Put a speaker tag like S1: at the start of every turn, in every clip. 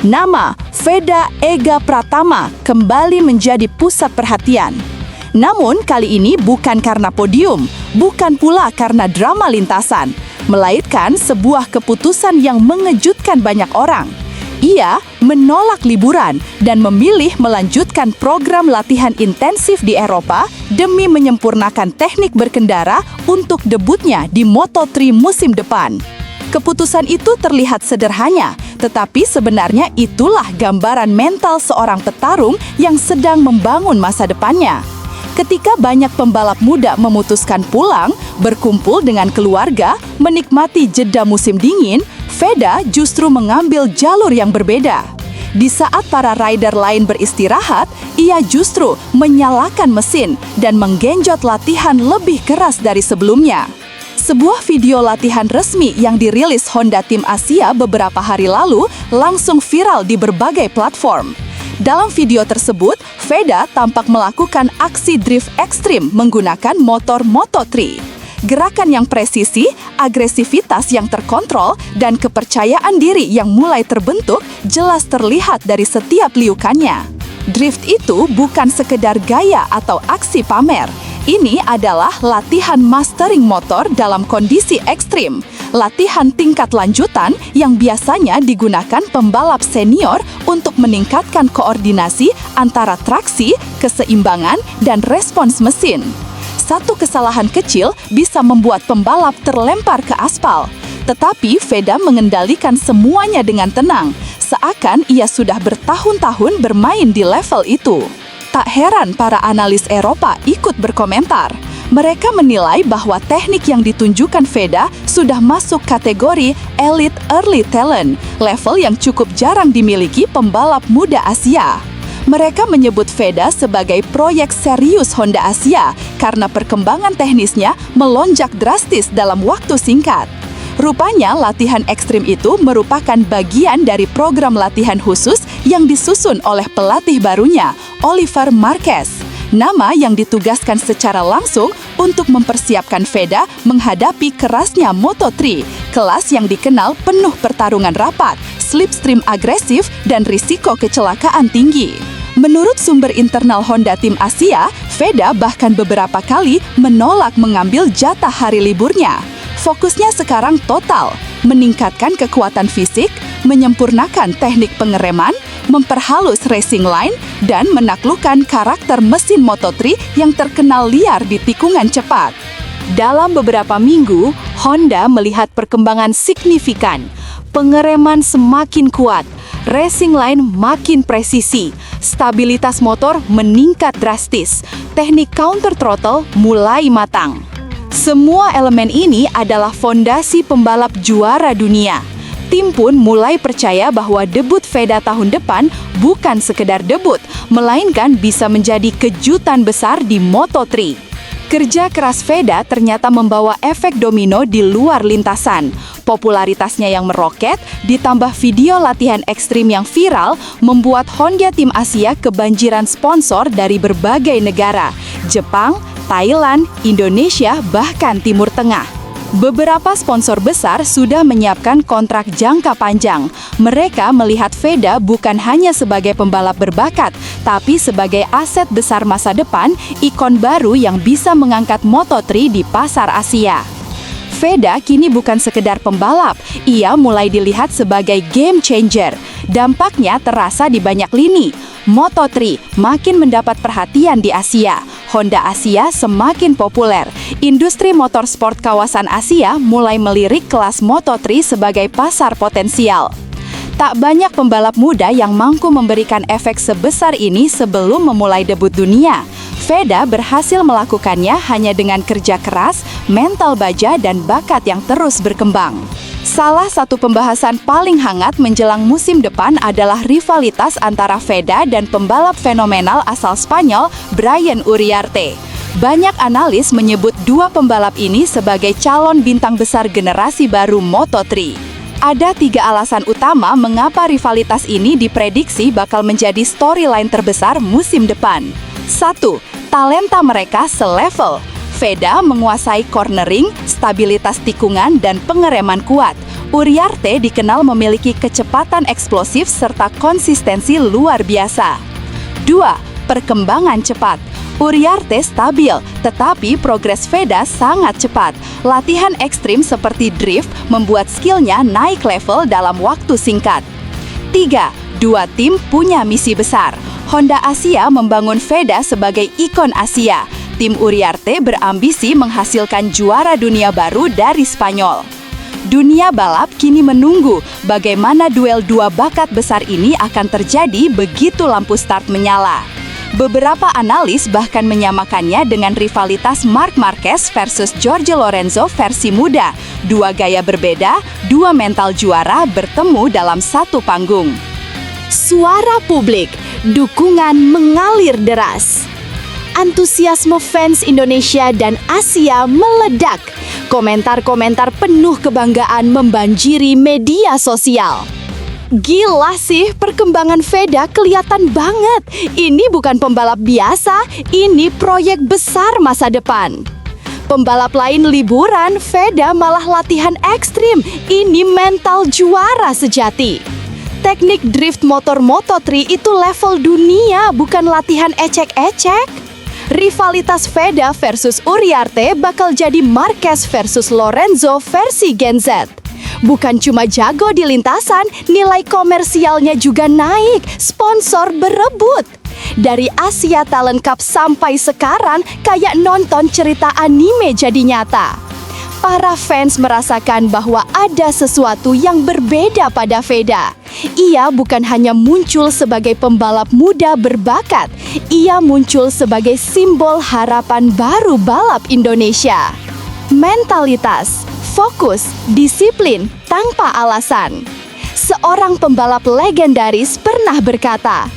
S1: Nama Veda Ega Pratama kembali menjadi pusat perhatian. Namun kali ini bukan karena podium, bukan pula karena drama lintasan, melainkan sebuah keputusan yang mengejutkan banyak orang. Ia menolak liburan dan memilih melanjutkan program latihan intensif di Eropa demi menyempurnakan teknik berkendara untuk debutnya di Moto3 musim depan. Keputusan itu terlihat sederhana, tetapi sebenarnya itulah gambaran mental seorang petarung yang sedang membangun masa depannya. Ketika banyak pembalap muda memutuskan pulang, berkumpul dengan keluarga, menikmati jeda musim dingin, Veda justru mengambil jalur yang berbeda. Di saat para rider lain beristirahat, ia justru menyalakan mesin dan menggenjot latihan lebih keras dari sebelumnya. Sebuah video latihan resmi yang dirilis Honda Tim Asia beberapa hari lalu langsung viral di berbagai platform. Dalam video tersebut, Veda tampak melakukan aksi drift ekstrim menggunakan motor Moto3. Gerakan yang presisi, agresivitas yang terkontrol, dan kepercayaan diri yang mulai terbentuk jelas terlihat dari setiap liukannya. Drift itu bukan sekedar gaya atau aksi pamer. Ini adalah latihan mastering motor dalam kondisi ekstrim. Latihan tingkat lanjutan yang biasanya digunakan pembalap senior untuk meningkatkan koordinasi antara traksi, keseimbangan, dan respons mesin. Satu kesalahan kecil bisa membuat pembalap terlempar ke aspal. Tetapi Veda mengendalikan semuanya dengan tenang, seakan ia sudah bertahun-tahun bermain di level itu. Tak heran para analis Eropa ikut berkomentar. Mereka menilai bahwa teknik yang ditunjukkan Veda sudah masuk kategori elite early talent, level yang cukup jarang dimiliki pembalap muda Asia. Mereka menyebut Veda sebagai proyek serius Honda Asia karena perkembangan teknisnya melonjak drastis dalam waktu singkat. Rupanya latihan ekstrim itu merupakan bagian dari program latihan khusus yang disusun oleh pelatih barunya, Oliver Marquez. Nama yang ditugaskan secara langsung untuk mempersiapkan Veda menghadapi kerasnya Moto3, kelas yang dikenal penuh pertarungan rapat, slipstream agresif, dan risiko kecelakaan tinggi. Menurut sumber internal Honda Tim Asia, Veda bahkan beberapa kali menolak mengambil jatah hari liburnya. Fokusnya sekarang total, meningkatkan kekuatan fisik, menyempurnakan teknik pengereman, memperhalus racing line, dan menaklukkan karakter mesin Moto3 yang terkenal liar di tikungan cepat. Dalam beberapa minggu, Honda melihat perkembangan signifikan. Pengereman semakin kuat, racing line makin presisi, stabilitas motor meningkat drastis, teknik counter throttle mulai matang. Semua elemen ini adalah fondasi pembalap juara dunia. Tim pun mulai percaya bahwa debut Veda tahun depan bukan sekedar debut, melainkan bisa menjadi kejutan besar di Moto3. Kerja keras Veda ternyata membawa efek domino di luar lintasan. Popularitasnya yang meroket, ditambah video latihan ekstrim yang viral, membuat Honda Tim Asia kebanjiran sponsor dari berbagai negara, Jepang, Thailand, Indonesia, bahkan Timur Tengah. Beberapa sponsor besar sudah menyiapkan kontrak jangka panjang. Mereka melihat Veda bukan hanya sebagai pembalap berbakat, tapi sebagai aset besar masa depan, ikon baru yang bisa mengangkat Moto3 di pasar Asia. Veda kini bukan sekedar pembalap, ia mulai dilihat sebagai game changer. Dampaknya terasa di banyak lini. Moto3 makin mendapat perhatian di Asia, Honda Asia semakin populer. Industri motorsport kawasan Asia mulai melirik kelas Moto3 sebagai pasar potensial. Tak banyak pembalap muda yang mampu memberikan efek sebesar ini sebelum memulai debut dunia. Veda berhasil melakukannya hanya dengan kerja keras, mental baja, dan bakat yang terus berkembang. Salah satu pembahasan paling hangat menjelang musim depan adalah rivalitas antara Veda dan pembalap fenomenal asal Spanyol, Brian Uriarte. Banyak analis menyebut dua pembalap ini sebagai calon bintang besar generasi baru Moto3. Ada 3 alasan utama mengapa rivalitas ini diprediksi bakal menjadi storyline terbesar musim depan. 1. Talenta mereka selevel. Veda menguasai cornering, stabilitas tikungan, dan pengereman kuat. Uriarte dikenal memiliki kecepatan eksplosif serta konsistensi luar biasa. 2. Perkembangan cepat. Uriarte stabil, tetapi progres Veda sangat cepat. Latihan ekstrim seperti drift membuat skillnya naik level dalam waktu singkat. 3. Dua tim punya misi besar. Honda Asia membangun Veda sebagai ikon Asia. Tim Uriarte berambisi menghasilkan juara dunia baru dari Spanyol. Dunia balap kini menunggu bagaimana duel dua bakat besar ini akan terjadi begitu lampu start menyala. Beberapa analis bahkan menyamakannya dengan rivalitas Marc Marquez versus Jorge Lorenzo versi muda. Dua gaya berbeda, dua mental juara bertemu dalam satu panggung.
S2: Suara publik, dukungan mengalir deras. Antusiasme fans Indonesia dan Asia meledak. Komentar-komentar penuh kebanggaan membanjiri media sosial. Gila sih, perkembangan Veda kelihatan banget. Ini bukan pembalap biasa, ini proyek besar masa depan. Pembalap lain liburan, Veda malah latihan ekstrim. Ini mental juara sejati. Teknik drift motor Moto3 itu level dunia, bukan latihan ecek-ecek. Rivalitas Veda versus Uriarte bakal jadi Marquez versus Lorenzo versi Gen Z. Bukan cuma jago di lintasan, nilai komersialnya juga naik, sponsor berebut. Dari Asia Talent Cup sampai sekarang, kayak nonton cerita anime jadi nyata. Para fans merasakan bahwa ada sesuatu yang berbeda pada Veda. Ia bukan hanya muncul sebagai pembalap muda berbakat, ia muncul sebagai simbol harapan baru balap Indonesia. Mentalitas, fokus, disiplin, tanpa alasan. Seorang pembalap legendaris pernah berkata,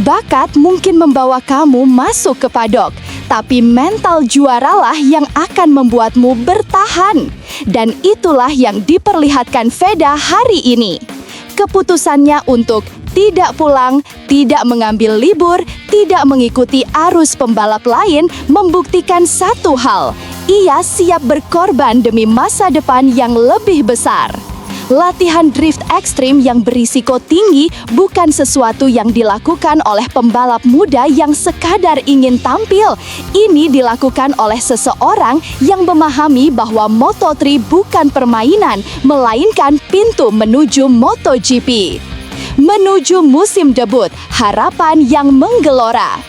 S2: "Bakat mungkin membawa kamu masuk ke padok, tapi mental juaralah yang akan membuatmu bertahan." Dan itulah yang diperlihatkan Veda hari ini. Keputusannya untuk tidak pulang, tidak mengambil libur, tidak mengikuti arus pembalap lain membuktikan satu hal, ia siap berkorban demi masa depan yang lebih besar. Latihan drift ekstrim yang berisiko tinggi bukan sesuatu yang dilakukan oleh pembalap muda yang sekadar ingin tampil. Ini dilakukan oleh seseorang yang memahami bahwa Moto3 bukan permainan, melainkan pintu menuju MotoGP. Menuju musim debut, harapan yang menggelora.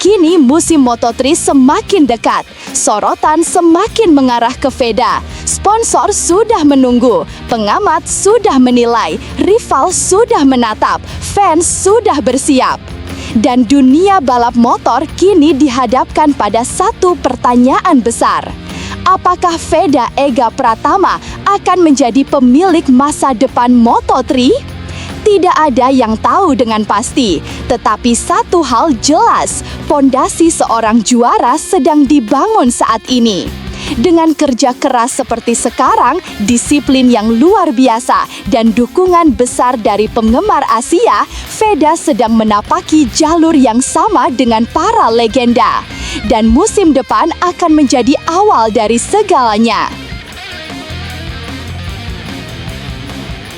S2: Kini musim Moto3 semakin dekat, sorotan semakin mengarah ke Veda. Sponsor sudah menunggu, pengamat sudah menilai, rival sudah menatap, fans sudah bersiap. Dan dunia balap motor kini dihadapkan pada satu pertanyaan besar. Apakah Veda Ega Pratama akan menjadi pemilik masa depan Moto3? Tidak ada yang tahu dengan pasti, tetapi satu hal jelas, pondasi seorang juara sedang dibangun saat ini. Dengan kerja keras seperti sekarang, disiplin yang luar biasa, dan dukungan besar dari penggemar Asia, Veda sedang menapaki jalur yang sama dengan para legenda. Dan musim depan akan menjadi awal dari segalanya.